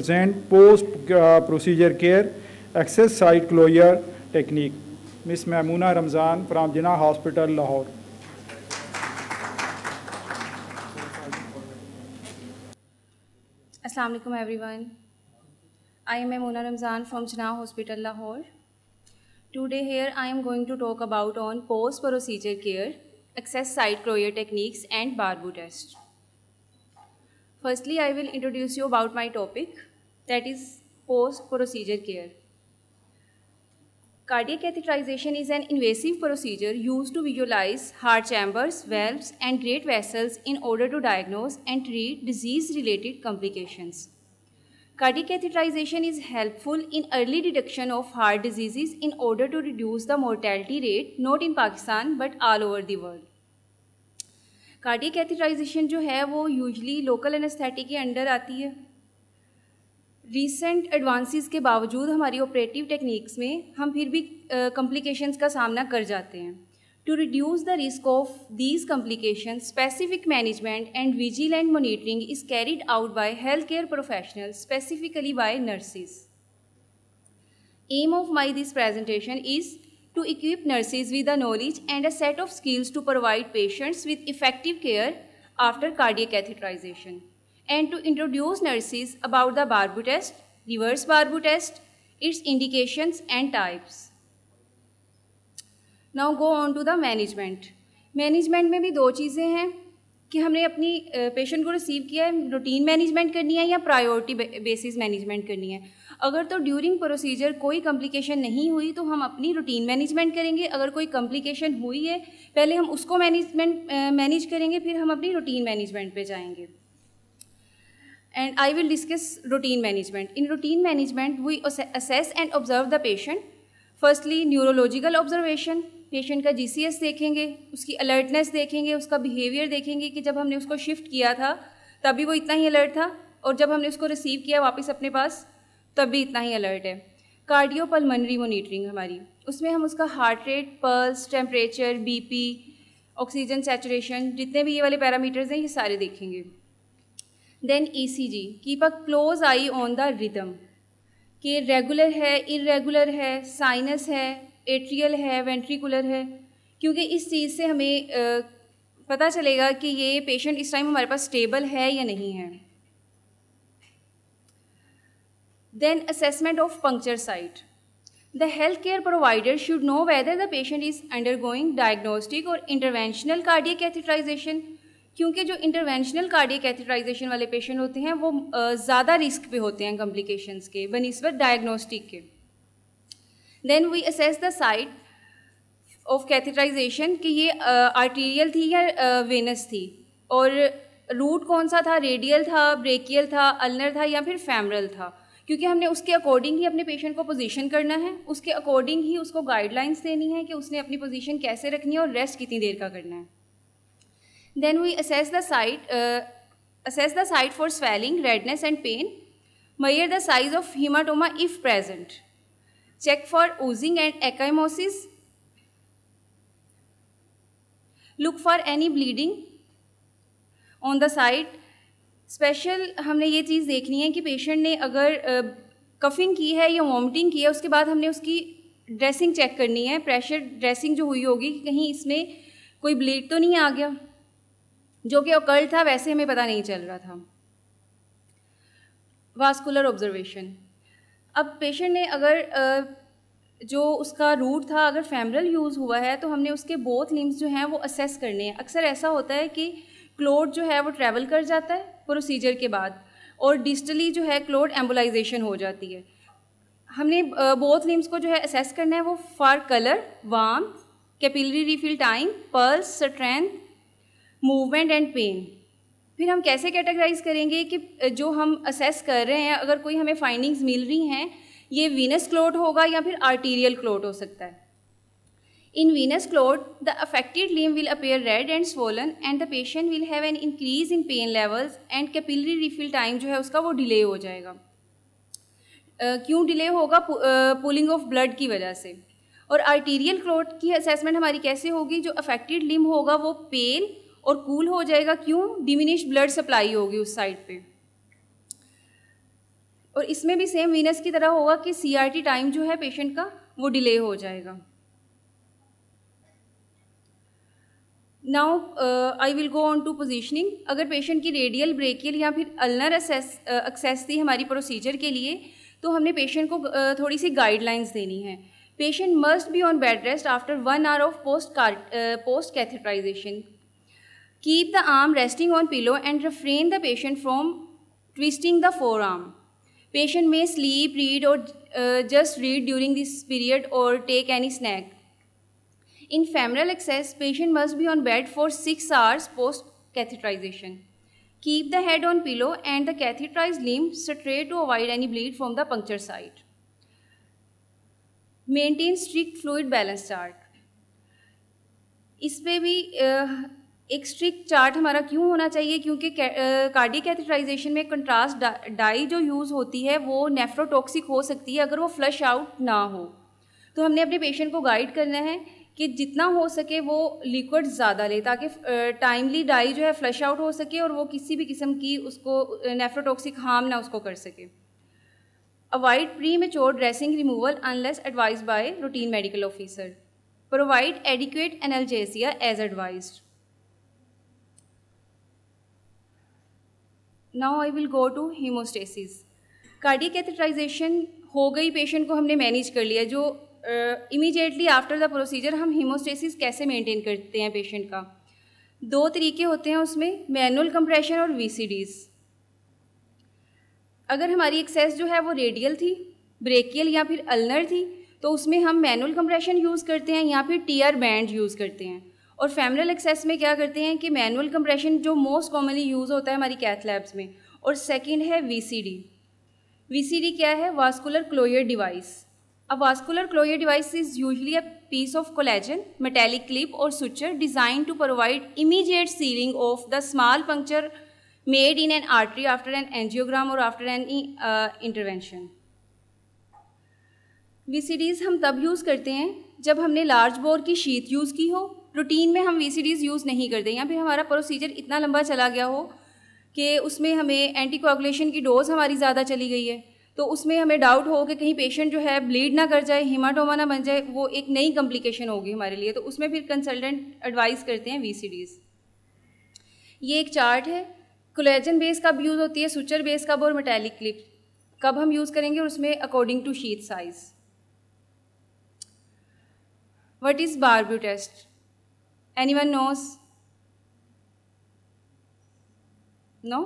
present post procedure care access site closure technique. Miss Mamoona Ramzan from Jinnah Hospital, Lahore. Assalamu alaikum everyone. I am Mamoona Ramzan from Jinnah Hospital, Lahore. Today here I am going to talk about on post procedure care, access site closure techniques and Barbu test. Firstly, I will introduce you about my topic, that is post-procedure care. Cardiac catheterization is an invasive procedure used to visualize heart chambers, valves, and great vessels in order to diagnose and treat disease-related complications. Cardiac catheterization is helpful in early detection of heart diseases in order to reduce the mortality rate not in Pakistan but all over the world. Cardiac catheterisation जो है वो usually local anaesthetic के under आती है। Recent advances के बावजूद हमारी operative techniques में हम फिर भी कॉम्प्लिकेशंस का सामना कर जाते हैं। To reduce the risk of these complications, specific management and vigilant monitoring is carried out by health care professionals, specifically by nurses. Aim of my this presentation is to equip nurses with the knowledge and a set of skills to provide patients with effective care after cardiac catheterization, and to introduce nurses about the Barbu test, reverse Barbu test, its indications and types. Now go on to the management. Management में भी दो चीज़ें हैं कि हमने अपनी patient को receive किया है, रूटीन मैनेजमेंट करनी है या प्रायोरिटी बेसिस मैनेजमेंट करनी है। अगर तो ड्यूरिंग प्रोसीजर कोई कॉम्प्लिकेशन नहीं हुई तो हम अपनी रूटीन मैनेजमेंट करेंगे। अगर कोई कॉम्प्लिकेशन हुई है पहले हम उसको मैनेज करेंगे, फिर हम अपनी रूटीन मैनेजमेंट पे जाएंगे। And I will discuss routine management. In routine management we assess and observe the patient. Firstly neurological observation, patient का जीसीएस देखेंगे, उसकी अलर्टनेस देखेंगे, उसका बिहेवियर देखेंगे कि जब हमने उसको शिफ्ट किया था तभी वो इतना ही अलर्ट था और जब हमने उसको रिसीव किया वापस अपने पास तब भी इतना ही अलर्ट है। कार्डियोपल्मोनरी मॉनिटरिंग हमारी, उसमें हम उसका heart rate, pulse, temperature, BP, oxygen saturation, जितने भी ये वाले पैरामीटर्स हैं ये सारे देखेंगे। Then ECG, keep a close eye on the rhythm कि रेगुलर है, इरेगुलर है, साइनस है, एट्रियल है, वेंट्रिकुलर है, क्योंकि इस चीज़ से हमें पता चलेगा कि ये पेशेंट इस टाइम हमारे पास स्टेबल है या नहीं है। Then assessment of puncture site. The healthcare provider should know whether the patient is undergoing diagnostic or interventional cardiac catheterization, क्योंकि जो इंटरवेंशनल कार्डियक कैथेटराइजेशन वाले पेशेंट होते हैं वो ज़्यादा रिस्क पे होते हैं कॉम्प्लिकेशंस के बनिस्बत डायग्नोस्टिक के। Then we assess the site of catheterisation कि ये आर्टीरियल थी या वेनस थी, और रूट कौन सा था, रेडियल था, ब्रेकियल था, अल्नर था या फिर फेमरल था, क्योंकि हमने उसके अकॉर्डिंग ही अपने पेशेंट को पोजीशन करना है, उसके अकॉर्डिंग ही उसको गाइडलाइंस देनी है कि उसने अपनी पोजीशन कैसे रखनी है और रेस्ट कितनी देर का करना है। Then we assess the site for swelling, redness and pain, measure the size of hematoma if present, check for oozing and ecchymosis, look for any bleeding on the site। Special हमने ये चीज़ देखनी है कि patient ने अगर coughing की है या वॉमिटिंग की है उसके बाद हमने उसकी ड्रेसिंग चेक करनी है, प्रेशर ड्रेसिंग जो हुई होगी कि कहीं इसमें कोई ब्लीड तो नहीं आ गया, जो कि ऑकल्ट था वैसे हमें पता नहीं चल रहा था। वास्कुलर ऑब्जर्वेशन, अब पेशेंट ने अगर जो उसका रूट था अगर फेमरल यूज़ हुआ है तो हमने उसके बोथ लिम्स जो हैं वो असेस करने हैं। अक्सर ऐसा होता है कि क्लोट जो है वो ट्रैवल कर जाता है प्रोसीजर के बाद और डिस्टली जो है क्लोट एम्बोलाइजेशन हो जाती है। हमने बोथ लिम्स को जो है असेस करना है वो for colour, warmth, capillary refill time, pulse, strength, movement and pain. फिर हम कैसे कैटेगराइज करेंगे कि जो हम असेस कर रहे हैं अगर कोई हमें फाइंडिंग्स मिल रही हैं ये वीनस क्लोट होगा या फिर आर्टीरियल क्लोट हो सकता है। In venous clot, the affected limb will appear red and swollen and the patient will have an increase in pain levels and capillary refill time जो है उसका वो डिले हो जाएगा। क्यों डिले होगा? पुलिंग ऑफ ब्लड की वजह से। और आर्टीरियल क्लोट की असेसमेंट हमारी कैसे होगी? जो अफेक्टेड लिम्ब होगा वो पेल और कूल हो जाएगा। क्यों? डिमिनिश ब्लड सप्लाई होगी उस साइड पे। और इसमें भी सेम वीनस की तरह होगा कि CRT टाइम जो है पेशेंट का वो डिले हो जाएगा। Now I will go on to positioning. अगर पेशेंट की रेडियल, ब्रेकियल या फिर अल्नर एक्सेस थी हमारी प्रोसीजर के लिए, तो हमने पेशेंट को थोड़ी सी गाइडलाइंस देनी है। Patient must be on bed rest after 1 hour of post catheterisation. Keep the arm resting on pillow and refrain the patient from twisting the forearm. Patient may sleep, read or just read during this period or take any snack. In femoral access, patient must be on bed for 6 hours post catheterization. Keep the head on pillow and the catheterized limb straight to avoid any bleed from the puncture site. Maintain strict fluid balance chart. इस पे भी एक strict chart हमारा क्यों होना चाहिए, क्योंकि cardiac catheterization में कंट्रास्ट डाई जो यूज़ होती है वो नेफ्रोटॉक्सिक हो सकती है अगर वो फ्लश आउट ना हो। तो हमने अपने पेशेंट को गाइड करना है कि जितना हो सके वो लिक्विड ज़्यादा ले, ताकि टाइमली डाई जो है फ्लश आउट हो सके और वो किसी भी किस्म की उसको नेफ्रोटॉक्सिक हार्म ना उसको कर सके। Avoid premature dressing removal unless advised by routine medical officer. Provide adequate analgesia as advised. Now I will go to haemostasis. Cardiac catheterisation हो गई, पेशेंट को हमने मैनेज कर लिया। जो इमीडिएटली आफ्टर द प्रोसीजर हम हीमोस्टेसिस कैसे maintain करते हैं पेशेंट का, 2 तरीके होते हैं उसमें, मैनुअल कंप्रेशन और VCDs। अगर हमारी एक्सेस जो है वो रेडियल थी, ब्रेकियल या फिर अल्नर थी, तो उसमें हम मैनुअल कंप्रेशन यूज़ करते हैं या फिर TR बैंड यूज़ करते हैं। और फेमरल एक्सेस में क्या करते हैं कि मैनुअल कंप्रेशन जो मोस्ट कॉमनली यूज़ होता है हमारी कैथ लैब्स में, और सेकंड है VCD। VCD क्या है? Vascular closure device. A vascular closure device is usually a piece of collagen, metallic clip or suture designed to provide immediate sealing of the small puncture made in an artery after an angiogram or after any intervention. VCDs हम तब use करते हैं जब हमने large bore की sheet use की हो। Routine में हम VCDs यूज़ नहीं करते, या फिर हमारा प्रोसीजर इतना लंबा चला गया हो कि उसमें हमें एंटीकोagulation की डोज हमारी ज़्यादा चली गई है, तो उसमें हमें डाउट हो कि कहीं पेशेंट जो है ब्लीड ना कर जाए, हेमाटोमा ना बन जाए, वो एक नई कॉम्प्लिकेशन होगी हमारे लिए। तो उसमें फिर कंसल्टेंट एडवाइस करते हैं VCDs। ये एक चार्ट है, कोलेजन बेस कब यूज़ होती है, सुचर बेस कब और मेटालिक क्लिप कब हम यूज़ करेंगे, और उसमें according to sheet size. What is Barbeau test? Anyone knows? No?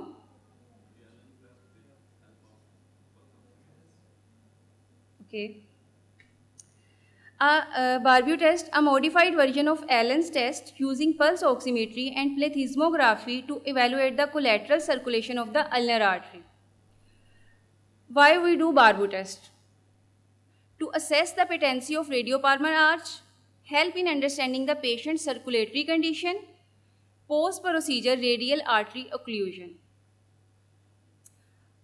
Barbeau test, a modified version of Allen's test using pulse oximetry and plethysmography to evaluate the collateral circulation of the ulnar artery. Why we do Barbeau test? To assess the patency of radiopalmar arch, help in understanding the patient's circulatory condition, post-procedure radial artery occlusion.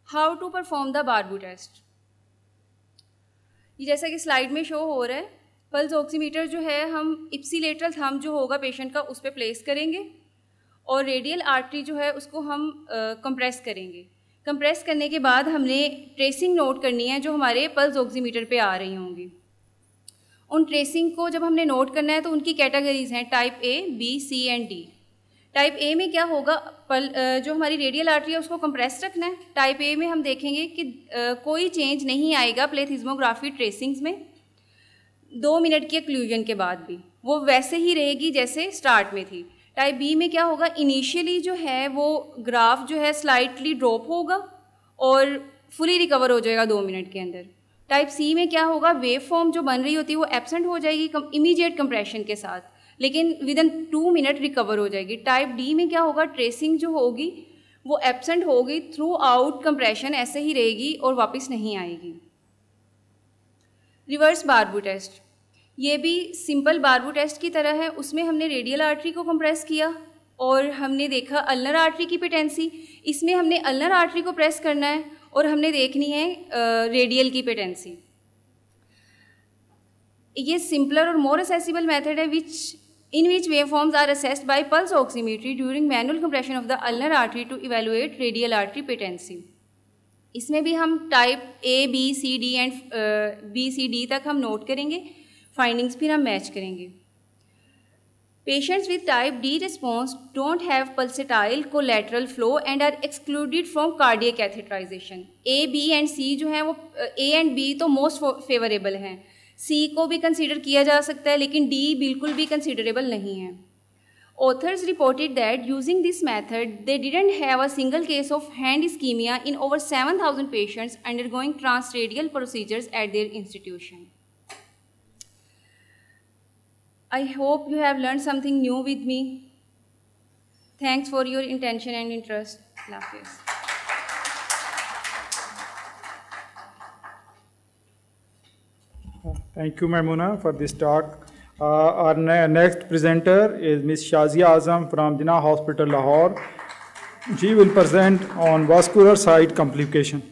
How to perform the Barbeau test? ये जैसा कि slide में show हो रहा है, pulse oximeter जो है हम इप्सिलेटरल थंब जो होगा पेशेंट का उस पर प्लेस करेंगे और रेडियल आर्टरी जो है उसको हम कंप्रेस करेंगे। कंप्रेस करने के बाद हमने ट्रेसिंग नोट करनी है जो हमारे पल्स ऑक्सीमीटर पे आ रही होंगी। उन ट्रेसिंग को जब हमने नोट करना है तो उनकी कैटेगरीज हैं type A, B, C and D। Type A में क्या होगा, जो हमारी रेडियल आर्टरी है उसको कंप्रेस रखना है। टाइप A में हम देखेंगे कि कोई चेंज नहीं आएगा प्लेथिस्मोग्राफी ट्रेसिंग्स में 2 मिनट की ओक्लूजन के बाद भी, वो वैसे ही रहेगी जैसे स्टार्ट में थी। टाइप B में क्या होगा, इनिशियली जो है वो ग्राफ जो है स्लाइटली ड्रॉप होगा और फुली रिकवर हो जाएगा 2 मिनट के अंदर। टाइप C में क्या होगा, वेव फॉर्म जो बन रही होती है वो एब्सेंट हो जाएगी इमीडिएट कंप्रेशन के साथ, लेकिन विद इन 2 मिनट रिकवर हो जाएगी। टाइप D में क्या होगा, ट्रेसिंग जो होगी वो एब्सेंट होगी, थ्रू आउट कंप्रेशन ऐसे ही रहेगी और वापस नहीं आएगी। रिवर्स बारबू टेस्ट, ये भी सिंपल बारबू टेस्ट की तरह है। उसमें हमने रेडियल आर्टरी को कंप्रेस किया और हमने देखा अल्नर आर्टरी की पेटेंसी। इसमें हमने अल्नर आर्टरी को प्रेस करना है और हमने देखनी है रेडियल की पेटेंसी। ये सिंपलर और मोर असेसिबल मेथड है in which waveforms are assessed by pulse oximetry during manual compression of the ulnar artery to evaluate radial artery patency. इसमें भी हम type A, B, C, D and B, C, D तक हम note करेंगे, findings फिर हम match करेंगे। Patients with type D response don't have pulsatile collateral flow and are excluded from cardiac catheterization. A, B and C जो हैं वो A and B तो most favorable हैं, C को भी कंसीडर किया जा सकता है लेकिन D बिल्कुल भी कंसीडरेबल नहीं है। Authors reported that using this method, they didn't have a single case of hand ischemia in over 7,000 patients undergoing transradial procedures at their institution. I hope you have learned something new with me. Thanks for your attention and interest. Allah Hafiz. Thank you, Maimuna, for this talk. Our next presenter is Ms. Shazia Azam from Jinnah Hospital, Lahore. She will present on vascular side complication.